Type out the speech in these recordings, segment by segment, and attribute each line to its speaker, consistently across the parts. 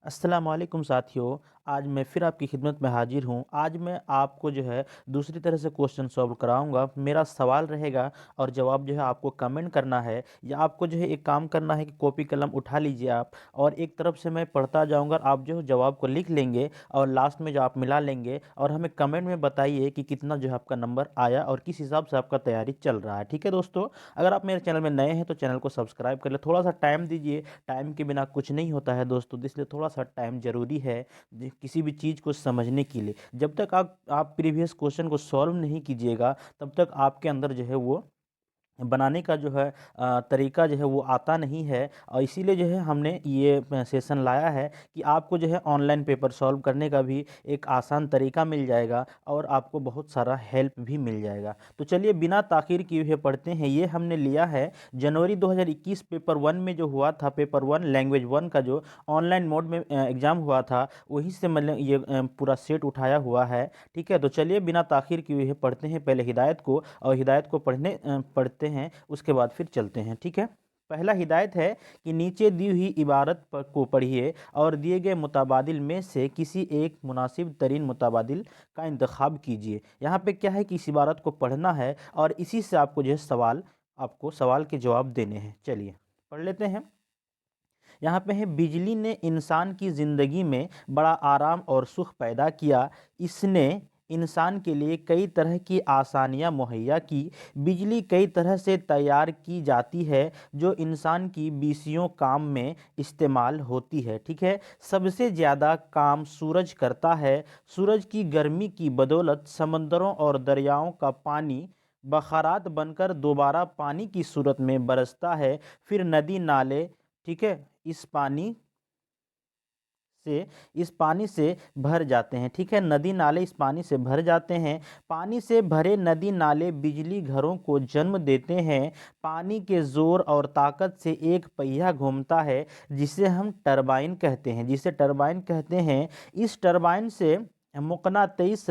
Speaker 1: अस्सलाम वालेकुम साथियों। आज मैं फिर आपकी खिदमत में हाजिर हूँ। आज मैं आपको जो है दूसरी तरह से क्वेश्चन सॉल्व कराऊँगा। मेरा सवाल रहेगा और जवाब जो है आपको कमेंट करना है, या आपको जो है एक काम करना है कि कॉपी कलम उठा लीजिए आप, और एक तरफ से मैं पढ़ता जाऊँगा, आप जो है जवाब को लिख लेंगे और लास्ट में जो आप मिला लेंगे और हमें कमेंट में बताइए कि कितना जो है आपका नंबर आया और किस हिसाब से आपका तैयारी चल रहा है। ठीक है दोस्तों? अगर आप मेरे चैनल में नए हैं तो चैनल को सब्सक्राइब कर लें। थोड़ा-सा टाइम दीजिए, टाइम के बिना कुछ नहीं होता है दोस्तों, इसलिए थोड़ा-सा टाइम ज़रूरी है किसी भी चीज़ को समझने के लिए। जब तक आप प्रीवियस क्वेश्चन को सॉल्व नहीं कीजिएगा, तब तक आपके अंदर जो है वो बनाने का जो है तरीका जो है वो आता नहीं है। और इसीलिए जो है हमने ये सेशन लाया है कि आपको जो है ऑनलाइन पेपर सॉल्व करने का भी एक आसान तरीका मिल जाएगा और आपको बहुत सारा हेल्प भी मिल जाएगा। तो चलिए बिना ताख़ीर किए हुए पढ़ते हैं। ये हमने लिया है जनवरी 2021 पेपर 1 में जो हुआ था, पेपर 1 लैंग्वेज 1 का जो ऑनलाइन मोड में एग्ज़ाम हुआ था, वहीं से मतलब ये पूरा सेट उठाया हुआ है। ठीक है? तो चलिए बिना ताख़ीर किए हुए पढ़ते हैं पहले हिदायत को, और हिदायत को पढ़ते हैं, उसके बाद फिर चलते हैं। ठीक है? पहला हिदायत है कि नीचे दी हुई इबारत को पढ़िए और दिए गए मुताबादिल में से किसी एक मुनासिब तरीन मुताबादिल का इंतखाब कीजिए। यहाँ पे क्या है कि इस इबारत को पढ़ना है और इसी से आपको जो है आपको सवाल के जवाब देने हैं। चलिए पढ़ लेते हैं। यहाँ पे है, बिजली ने इंसान की ज़िंदगी में बड़ा आराम और सुख पैदा किया। इसने इंसान के लिए कई तरह की आसानियाँ मुहैया की। बिजली कई तरह से तैयार की जाती है जो इंसान की बीसियों काम में इस्तेमाल होती है। ठीक है? सबसे ज़्यादा काम सूरज करता है। सूरज की गर्मी की बदौलत समंदरों और दरियाओं का पानी बखारात बनकर दोबारा पानी की सूरत में बरसता है। फिर नदी नाले, ठीक है, से इस पानी से भर जाते हैं। ठीक है? नदी नाले इस पानी से भर जाते हैं। पानी से भरे नदी नाले बिजली घरों को जन्म देते हैं। पानी के जोर और ताकत से एक पहिया घूमता है जिसे हम टरबाइन कहते हैं, इस टरबाइन से मुकनातीस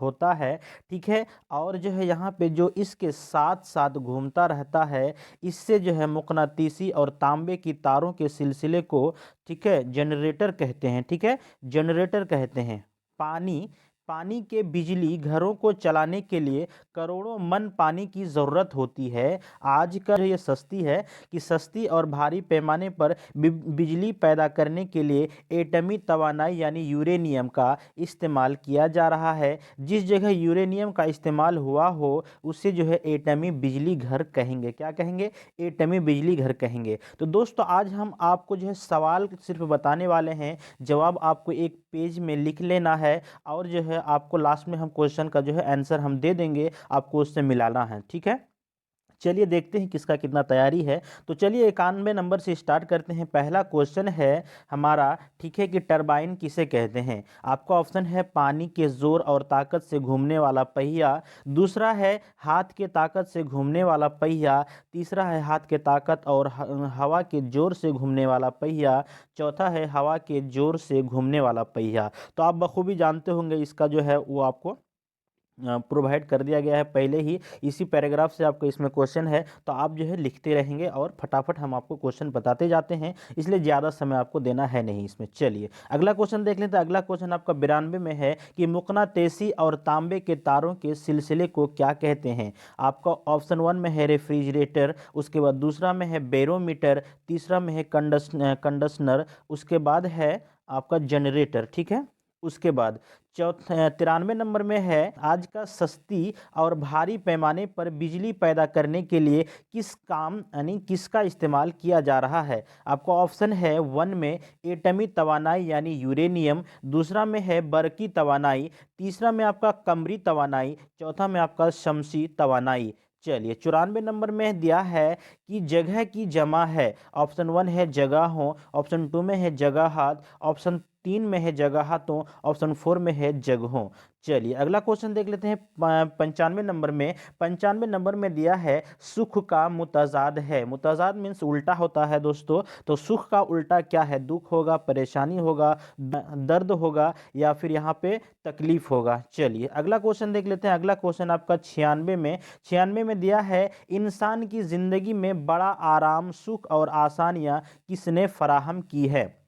Speaker 1: होता है। ठीक है? और जो है यहाँ पे जो इसके साथ साथ घूमता रहता है, इससे जो है मुकनातीसी और तांबे की तारों के सिलसिले को, ठीक है, जनरेटर कहते हैं। ठीक है? जनरेटर कहते हैं। पानी पानी के बिजली घरों को चलाने के लिए करोड़ों मन पानी की ज़रूरत होती है। आजकल ये सस्ती है कि सस्ती और भारी पैमाने पर बिजली पैदा करने के लिए एटमी तवानाई यानी यूरेनियम का इस्तेमाल किया जा रहा है। जिस जगह यूरेनियम का इस्तेमाल हुआ हो उसे जो है एटमी बिजली घर कहेंगे। क्या कहेंगे? एटमी बिजली घर कहेंगे। तो दोस्तों आज हम आपको जो है सवाल सिर्फ बताने वाले हैं, जवाब आपको एक पेज में लिख लेना है और जो है आपको लास्ट में हम क्वेश्चन का जो है आंसर हम दे देंगे, आपको उससे मिलाना है। ठीक है? चलिए देखते हैं किसका कितना तैयारी है। तो चलिए 91 नंबर से स्टार्ट करते हैं। पहला क्वेश्चन है हमारा, ठीक है, कि टरबाइन किसे कहते हैं? आपका ऑप्शन है पानी के जोर और ताकत से घूमने वाला पहिया, दूसरा है हाथ के ताकत से घूमने वाला पहिया, तीसरा है हाथ के ताकत और हवा के जोर से घूमने वाला पहिया, चौथा है हवा के जोर से घूमने वाला पहिया। तो आप बखूबी जानते होंगे इसका जो है वो आपको प्रोवाइड कर दिया गया है पहले ही, इसी पैराग्राफ से आपको इसमें क्वेश्चन है, तो आप जो है लिखते रहेंगे और फटाफट हम आपको क्वेश्चन बताते जाते हैं, इसलिए ज़्यादा समय आपको देना है नहीं इसमें। चलिए अगला क्वेश्चन देख लेते हैं। अगला क्वेश्चन आपका 92 में है कि मुकनातीसी और तांबे के तारों के सिलसिले को क्या कहते हैं? आपका ऑप्शन 1 में है रेफ्रिजरेटर, उसके बाद दूसरा में है बैरोमीटर, तीसरा में है कंडक्शनर, उसके बाद है आपका जनरेटर। ठीक है? उसके बाद 93 नंबर में है, आज का सस्ती और भारी पैमाने पर बिजली पैदा करने के लिए किस काम यानी किसका इस्तेमाल किया जा रहा है? आपका ऑप्शन है 1 में एटमी तवानाई यानी यूरेनियम, दूसरा में है बरकी तवानाई, तीसरा में आपका कमरी तवानाई, चौथा में आपका शमसी तवानाई। चलिए 94 नंबर में दिया है कि जगह की जमा है। ऑप्शन 1 है जगहों, ऑप्शन 2 में है जगहात, ऑप्शन 3 में है जगहातों, ऑप्शन 4 में है जगहों। चलिए अगला क्वेश्चन देख लेते हैं। 95 नंबर में दिया है सुख का मुतजाद है। मुतजाद मीन्स उल्टा होता है दोस्तों। तो सुख का उल्टा क्या है? दुख होगा, परेशानी होगा, दर्द होगा, या फिर यहाँ पे तकलीफ होगा। चलिए अगला क्वेश्चन देख लेते हैं। अगला क्वेश्चन आपका 96 में दिया है, इंसान की जिंदगी में बड़ा आराम, सुख और आसानियाँ किसने फराहम की है?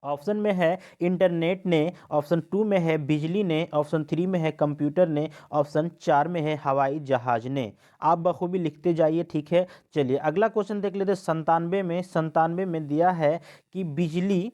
Speaker 1: ऑप्शन में है इंटरनेट ने, ऑप्शन 2 में है बिजली ने, ऑप्शन 3 में है कंप्यूटर ने, ऑप्शन 4 में है हवाई जहाज ने। आप बखूबी लिखते जाइए, ठीक है। चलिए अगला क्वेश्चन देख लेते हैं। 97 में दिया है कि बिजली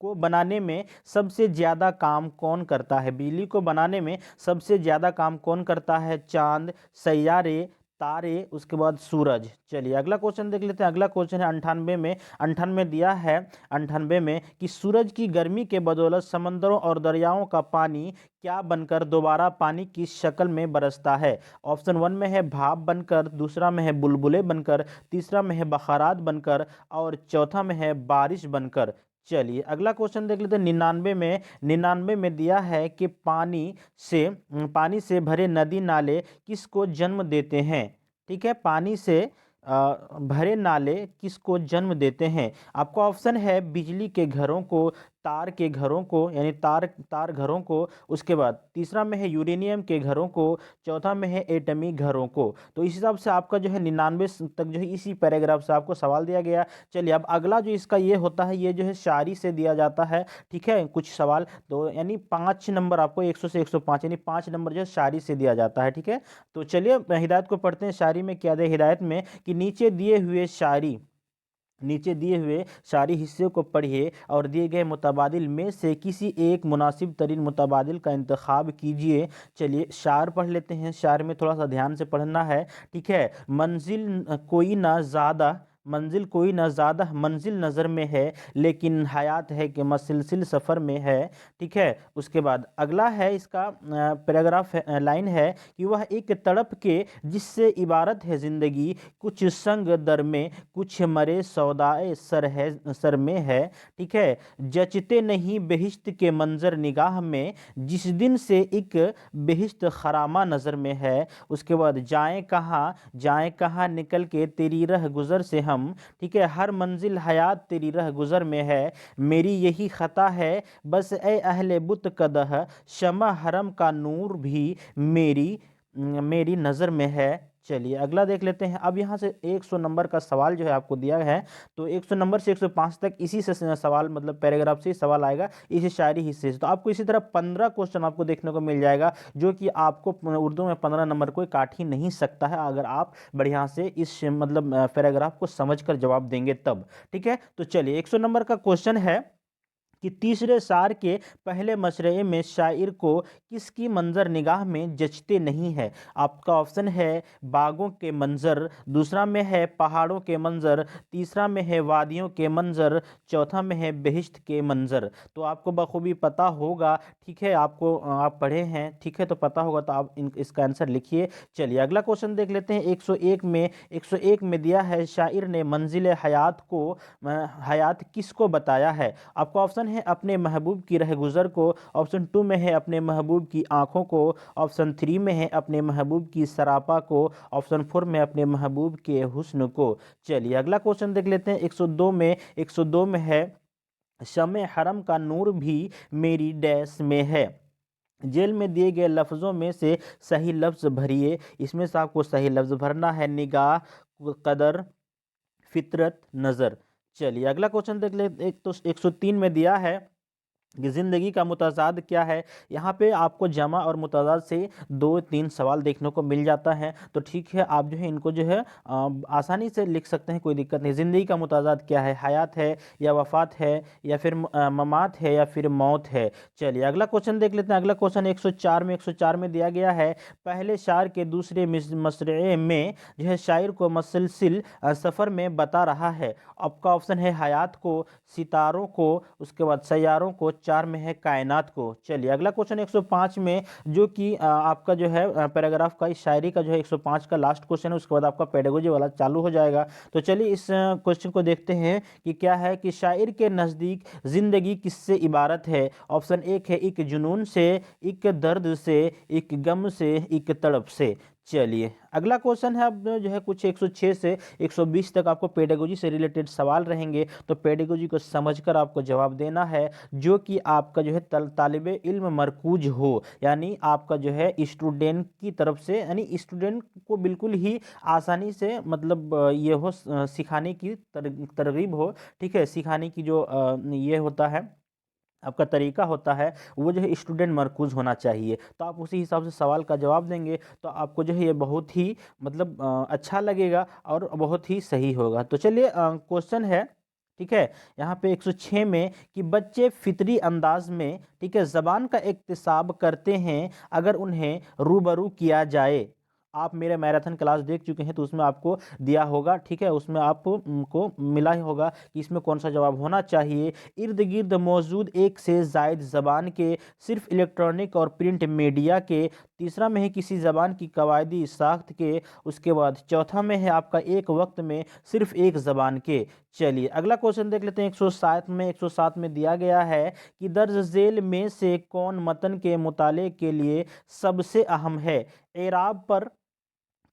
Speaker 1: को बनाने में सबसे ज़्यादा काम कौन करता है। बिजली को बनाने में सबसे ज़्यादा काम कौन करता है। चांद, सैयारे, तारे, उसके बाद सूरज। चलिए अगला क्वेश्चन देख लेते हैं। अगला क्वेश्चन है 98 दिया है 98 में कि सूरज की गर्मी के बदौलत समंदरों और दरियाओं का पानी क्या बनकर दोबारा पानी की शक्ल में बरसता है। ऑप्शन 1 में है भाप बनकर, दूसरा में है बुलबुले बनकर, तीसरा में है बखारात बनकर और चौथा में है बारिश बनकर। चलिए अगला क्वेश्चन देख लेते हैं। 99 में दिया है कि पानी से भरे नदी नाले किसको जन्म देते हैं। ठीक है, पानी से भरे नाले किसको जन्म देते हैं। आपका ऑप्शन है बिजली के घरों को, तार के घरों को, यानी तार घरों को, उसके बाद तीसरा में है यूरेनियम के घरों को, चौथा में है एटमी घरों को। तो इस हिसाब से आपका जो है 99 तक जो है इसी पैराग्राफ से आपको सवाल दिया गया। चलिए अब अगला जो इसका ये होता है, ये जो है शायरी से दिया जाता है, ठीक है, कुछ सवाल। तो यानी 5 नंबर आपको 100 से 105 यानी 5 नंबर जो है शायरी से दिया जाता है, ठीक है। तो चलिए हिदायत को पढ़ते हैं। शायरी में क्या दे हिदायत में कि नीचे दिए हुए शायरी हिस्से को पढ़िए और दिए गए मुतबादिल में से किसी एक मुनासिब तरीन मुतबादिल का इंतखाब कीजिए। चलिए शायर पढ़ लेते हैं। शायर में थोड़ा सा ध्यान से पढ़ना है, ठीक है। मंजिल कोई ना ज़्यादा मंजिल नज़र में है, लेकिन हयात है कि मसलसिल सफ़र में है, ठीक है। उसके बाद अगला है इसका पैराग्राफ लाइन है कि वह एक तड़प के जिससे इबारत है ज़िंदगी, कुछ संग दर में कुछ मरे सौदाए सर में है, ठीक है। जचते नहीं बेहिश्त के मंजर निगाह में, जिस दिन से एक बेहिश्त खरामा नज़र में है। उसके बाद जाएं कहाँ निकल के तेरी रह गुज़र से हम, ठीक है, हर मंजिल हयात तेरी रह गुज़र में है। मेरी यही ख़ता है बस ए अहले बुत कदह, शमा हरम का नूर भी मेरी नज़र में है। चलिए अगला देख लेते हैं। अब यहाँ से 100 नंबर का सवाल जो है आपको दिया है, तो 100 नंबर से 105 तक इसी से सवाल, मतलब पैराग्राफ से सवाल आएगा, इसी शायरी हिस्से से। तो आपको इसी तरह 15 क्वेश्चन आपको देखने को मिल जाएगा, जो कि आपको उर्दू में 15 नंबर कोई काट ही नहीं सकता है, अगर आप बढ़िया से इस मतलब पैराग्राफ को समझ कर जवाब देंगे तब, ठीक है। तो चलिए 100 नंबर का क्वेश्चन है कि तीसरे सार के पहले मशरे में शायर को किसकी मंजर निगाह में जचते नहीं है। आपका ऑप्शन है बागों के मंजर, दूसरा में है पहाड़ों के मंजर, तीसरा में है वादियों के मंजर, चौथा में है बेहिश्त के मंजर। तो आपको बखूबी पता होगा, ठीक है, आप पढ़े हैं, ठीक है, तो पता होगा, तो आप इसका आंसर लिखिए। चलिए अगला क्वेश्चन देख लेते हैं। 101 में दिया है शायर ने मंजिल हयात किसको बताया है। आपका ऑप्शन है अपने महबूब की रह गुज़र को, ऑप्शन 2 में है अपने महबूब की आंखों को, ऑप्शन 3 में है अपने महबूब की सरापा को, ऑप्शन 4 में अपने महबूब के हुस्न को। चलिए अगला क्वेश्चन देख लेते हैं। 102 में है शमे हरम का नूर भी मेरी डैश में है। जेल में दिए गए लफ्ज़ों में से सही लफ्ज़ भरिए। इसमें से आपको सही लफ्ज़ भरना है निगाह, कदर, फितरत, नज़र। चलिए अगला क्वेश्चन देख ले। एक तो 103 में दिया है कि ज़िंदगी का मुतज़ाद क्या है। यहाँ पे आपको जमा और मुतज़ाद से 2-3 सवाल देखने को मिल जाता है, तो ठीक है, आप जो है इनको जो है आसानी से लिख सकते हैं, कोई दिक्कत नहीं। ज़िंदगी का मुतज़ाद क्या है, हयात है या वफ़ात है या फिर ममात है या फिर मौत है। चलिए अगला क्वेश्चन देख लेते हैं। अगला क्वेश्चन 104 में दिया गया है, पहले शायर के दूसरे मसरे में जो है शायर को मसलसिल सफ़र में बता रहा है। आपका ऑप्शन है हयात को, सितारों को, उसके बाद सैयारों को, 4 में है कायनात को। चलिए अगला क्वेश्चन 105 में, जो कि आपका जो है पैराग्राफ का इस शायरी का जो है 105 का लास्ट क्वेश्चन है, उसके बाद आपका पेडागोजी वाला चालू हो जाएगा। तो चलिए इस क्वेश्चन को देखते हैं कि क्या है कि शायर के नज़दीक ज़िंदगी किससे इबारत है। ऑप्शन 1 है एक जुनून से, एक दर्द से, एक गम से, एक तड़प से। चलिए अगला क्वेश्चन है, अब जो है कुछ 106 से 120 तक आपको पेडागोजी से रिलेटेड सवाल रहेंगे, तो पेडागोजी को समझकर आपको जवाब देना है, जो कि आपका जो है तालिबे इल्म मरकूज हो, यानी आपका जो है स्टूडेंट की तरफ से, यानी स्टूडेंट को बिल्कुल ही आसानी से मतलब ये हो सिखाने की तरगीब हो, ठीक है, सिखाने की जो ये होता है आपका तरीका होता है, वो जो है स्टूडेंट मरकूज़ होना चाहिए। तो आप उसी हिसाब से सवाल का जवाब देंगे तो आपको जो है ये बहुत ही मतलब अच्छा लगेगा और बहुत ही सही होगा। तो चलिए क्वेश्चन है, ठीक है, यहाँ पे 106 में कि बच्चे फितरी अंदाज में, ठीक है, ज़बान का इक्तिसाब करते हैं अगर उन्हें रूबरू किया जाए। आप मेरे मैराथन क्लास देख चुके हैं तो उसमें आपको दिया होगा, ठीक है, उसमें आपको मिला ही होगा कि इसमें कौन सा जवाब होना चाहिए। इर्द गिर्द मौजूद एक से ज़ायद ज़बान के, सिर्फ इलेक्ट्रॉनिक और प्रिंट मीडिया के, तीसरा में है किसी ज़बान की कवायदी साख्त के, उसके बाद चौथा में है आपका एक वक्त में सिर्फ एक ज़बान के। चलिए अगला क्वेश्चन देख लेते हैं, 107 में दिया गया है कि दर्ज झेल में से कौन मतन के मुताले के लिए सबसे अहम है। एराब पर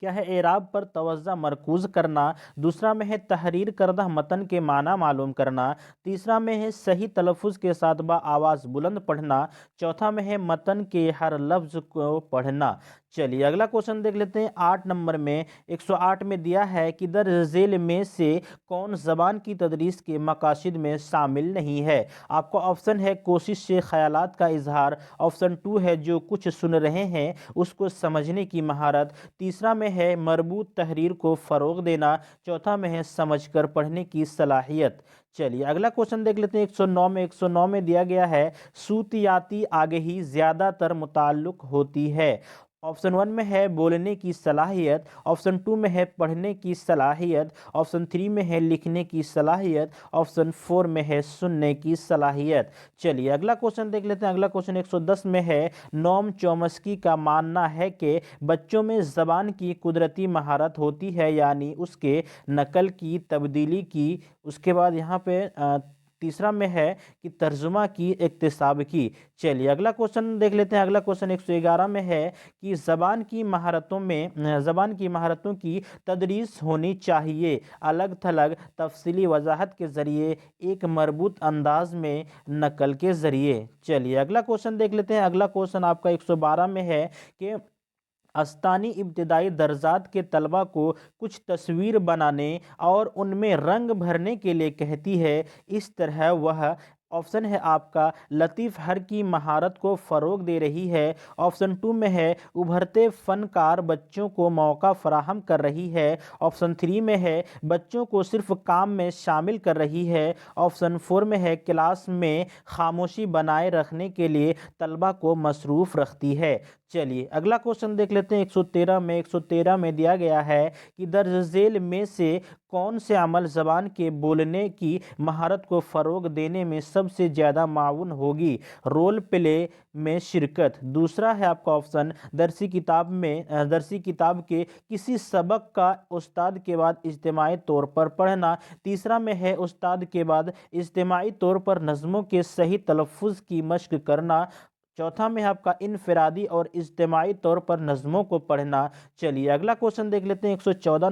Speaker 1: क्या है, एराब पर तवज्जो मरकूज करना, दूसरा में है तहरीर करदा मतन के माना मालूम करना, तीसरा में है सही तलफ़ुज़ के साथ आवाज़ बुलंद पढ़ना, चौथा में है मतन के हर लफ्ज़ को पढ़ना। चलिए अगला क्वेश्चन देख लेते हैं, 8 नंबर में 108 में दिया है कि दर झेल में से कौन ज़बान की तदरीस के मकासद में शामिल नहीं है। आपको ऑप्शन है कोशिश से ख़यालात का इजहार, ऑप्शन 2 है जो कुछ सुन रहे हैं उसको समझने की महारत, तीसरा में है मरबूत तहरीर को फ़रोग़ देना, चौथा में है समझकर पढ़ने की सलाहियत। चलिए अगला क्वेश्चन देख लेते हैं, 109 में दिया गया है सूतियाती आगही ज़्यादातर मुताल्लुक़ होती है। ऑप्शन 1 में है बोलने की सलाहियत, ऑप्शन 2 में है पढ़ने की सलाहियत, ऑप्शन 3 में है लिखने की सलाहियत, ऑप्शन 4 में है सुनने की सलाहियत। चलिए अगला क्वेश्चन देख लेते हैं, अगला क्वेश्चन 110 में है नोम चोमस्की का मानना है कि बच्चों में ज़बान की कुदरती महारत होती है, यानी उसके नकल की, तब्दीली की, उसके बाद यहाँ पे तीसरा में है कि तर्जुमा की, इक्तिसाब की। चलिए अगला क्वेश्चन देख लेते हैं, अगला क्वेश्चन 111 में है कि ज़बान की महारतों की तदरीस होनी चाहिए अलग थलग, तफसीली वजाहत के ज़रिए, एक मरबूत अंदाज में, नकल के ज़रिए। चलिए अगला क्वेश्चन देख लेते हैं, अगला क्वेश्चन आपका 112 में है कि अस्तानी इब्तदाई दर्जात के तलबा को कुछ तस्वीर बनाने और उनमें रंग भरने के लिए कहती है, इस तरह वह, ऑप्शन है आपका लतीफ़ हर की महारत को फ़रोग़ दे रही है, ऑप्शन 2 में है उभरते फ़नकार बच्चों को मौका फ़राहम कर रही है, ऑप्शन 3 में है बच्चों को सिर्फ काम में शामिल कर रही है, ऑप्शन 4 में है क्लास में खामोशी बनाए रखने के लिए तलबा को मसरूफ़ रखती है। चलिए अगला क्वेश्चन देख लेते हैं, 113 में दिया गया है कि दर्ज झेल में से कौन से अमल ज़बान के बोलने की महारत को फ़रोग़ देने में सबसे ज़्यादा माउन होगी। रोल प्ले में शिरकत, दूसरा है आपका ऑप्शन दरसी किताब के किसी सबक का उस्ताद के बाद इज्तिमाई तौर पर पढ़ना, तीसरा में है उस्ताद के बाद इज्तिमाई तौर पर नज़्मों के सही तलफ़ुज़ की मश्क करना, चौथा में है आपका इनफरादी और इज्तिमाई तौर पर नज़्मों को पढ़ना। चलिए अगला क्वेश्चन देख लेते हैं, 114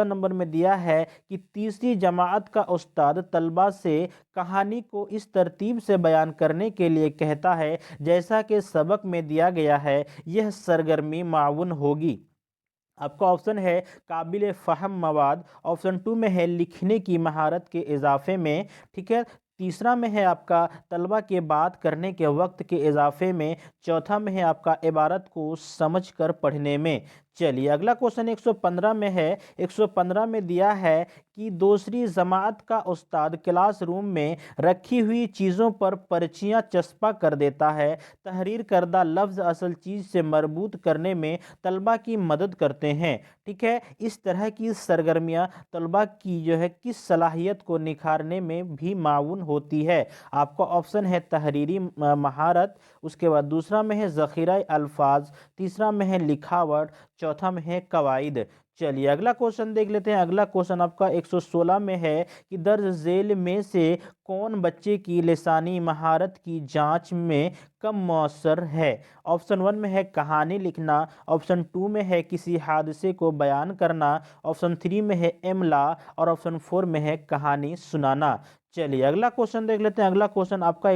Speaker 1: नंबर में दिया है कि तीसरी जमात का उस्ताद तलबा से कहानी को इस तरतीब से बयान करने के लिए कहता है जैसा कि सबक में दिया गया है, यह सरगर्मी माउन होगी। आपका ऑप्शन है काबिल फ़हम मवाद, ऑप्शन 2 में है लिखने की महारत के इजाफे में, ठीक है, तीसरा में है आपका तलबा के बात करने के वक्त के इजाफे में, चौथा में है आपका इबारत को समझ कर पढ़ने में। चलिए अगला क्वेश्चन 115 में है, 115 में दिया है कि दूसरी जमात का उस्ताद क्लासरूम में रखी हुई चीज़ों पर पर्चियाँ चस्पा कर देता है, तहरीर करदा लफ्ज़ असल चीज़ से मरबूत करने में तलबा की मदद करते हैं, ठीक है, इस तरह की सरगर्मियाँ तलबा की जो है किस सलाहियत को निखारने में भी माउन होती है। आपका ऑप्शन है तहरीरी महारत, उसके बाद दूसरा में है ज़ख़ीरा अल्फाज, तीसरा में है लिखावट, चौथा में है कवाइद। चलिए अगला क्वेश्चन देख लेते हैं। अगला क्वेश्चन आपका 116 में है कि दर्ज झेल में से कौन बच्चे की लिसानी महारत की जांच में कम मौसर है। ऑप्शन 1 में है कहानी लिखना, ऑप्शन 2 में है किसी हादसे को बयान करना, ऑप्शन 3 में है इमला और ऑप्शन 4 में है कहानी सुनाना। चलिए अगला क्वेश्चन देख लेते हैं। अगला क्वेश्चन आपका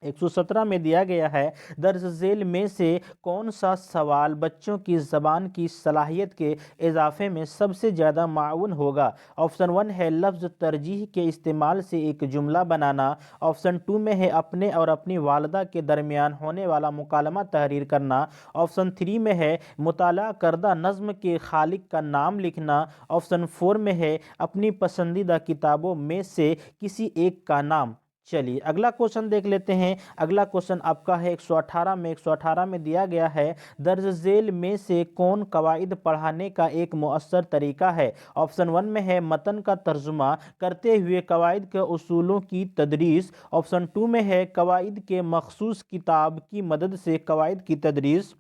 Speaker 1: 117 में दिया गया है, दर्ज झेल में से कौन सा सवाल बच्चों की ज़बान की सलाहियत के इजाफे में सबसे ज़्यादा माउन होगा। ऑप्शन 1 है लफ्ज़ तरजीह के इस्तेमाल से एक जुमला बनाना, ऑप्शन 2 में है अपने और अपनी वालदा के दरमियान होने वाला मुकालमा तहरीर करना, ऑप्शन 3 में है मुताला करदा नज़्म के खालिक का नाम लिखना, ऑप्शन 4 में है अपनी पसंदीदा किताबों में से किसी एक का नाम। चलिए अगला क्वेश्चन देख लेते हैं। अगला क्वेश्चन आपका है 118 में दिया गया है, दर्ज झेल में से कौन कवाइद पढ़ाने का एक मुअस्सर तरीका है। ऑप्शन 1 में है मतन का तर्जुमा करते हुए कवाइद के उसूलों की तदरीस, ऑप्शन 2 में है कवाइद के मखसूस किताब की मदद से कवाइद की तदरीस,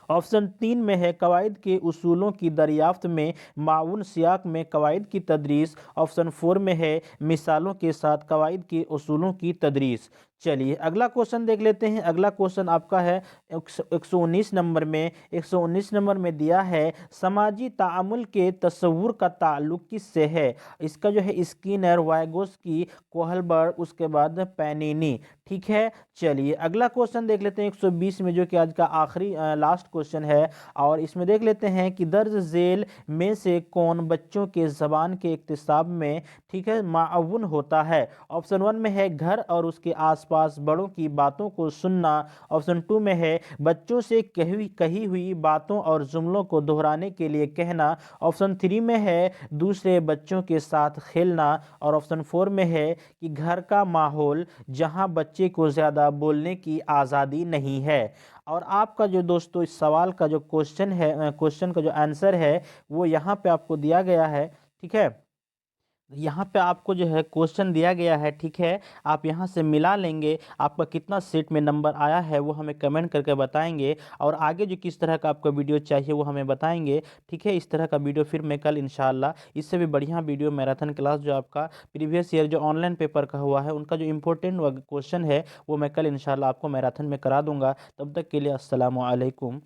Speaker 1: ऑप्शन 3 में है कवाइद के उसूलों की दरियाफ्त में माउन सियाक में कवाइद की तदरीस, ऑप्शन 4 में है मिसालों के साथ कवाइद के उसूलों की तदरीस। चलिए अगला क्वेश्चन देख लेते हैं। अगला क्वेश्चन आपका है 119 नंबर में। 119 नंबर में दिया है समाजी ताअमुल के तस्वुर का ताल्लुक किससे है। इसका जो है स्किनर, वाइगोस्की, कोहलबर्ग, उसके बाद पैनिनी। ठीक है। चलिए अगला क्वेश्चन देख लेते हैं 120 में, जो कि आज का आखिरी लास्ट क्वेश्चन है। और इसमें देख लेते हैं कि दर्ज झेल में से कौन बच्चों के ज़बान के इक्तिसाब में, ठीक है, माअवुन होता है। ऑप्शन 1 में है घर और उसके आसपास बड़ों की बातों को सुनना, ऑप्शन 2 में है बच्चों से कही हुई बातों और जुमलों को दोहराने के लिए कहना, ऑप्शन 3 में है दूसरे बच्चों के साथ खेलना, और ऑप्शन 4 में है कि घर का माहौल जहां बच्चे को ज़्यादा बोलने की आज़ादी नहीं है। और आपका जो दोस्तों इस सवाल का जो क्वेश्चन है, क्वेश्चन का जो आंसर है वो यहाँ पे आपको दिया गया है। ठीक है, यहाँ पे आपको जो है क्वेश्चन दिया गया है। ठीक है, आप यहाँ से मिला लेंगे, आपका कितना सेट में नंबर आया है वो हमें कमेंट करके बताएंगे, और आगे जो किस तरह का आपको वीडियो चाहिए वो हमें बताएंगे। ठीक है, इस तरह का वीडियो फिर मैं कल इंशाल्लाह इससे भी बढ़िया वीडियो मैराथन क्लास जो आपका प्रीवियस ईयर जो ऑनलाइन पेपर का हुआ है उनका जो इंपॉर्टेंट क्वेश्चन है वो मैं कल इंशाल्लाह आपको मैराथन में करा दूंगा। तब तक के लिए अस्सलामु अलैकुम।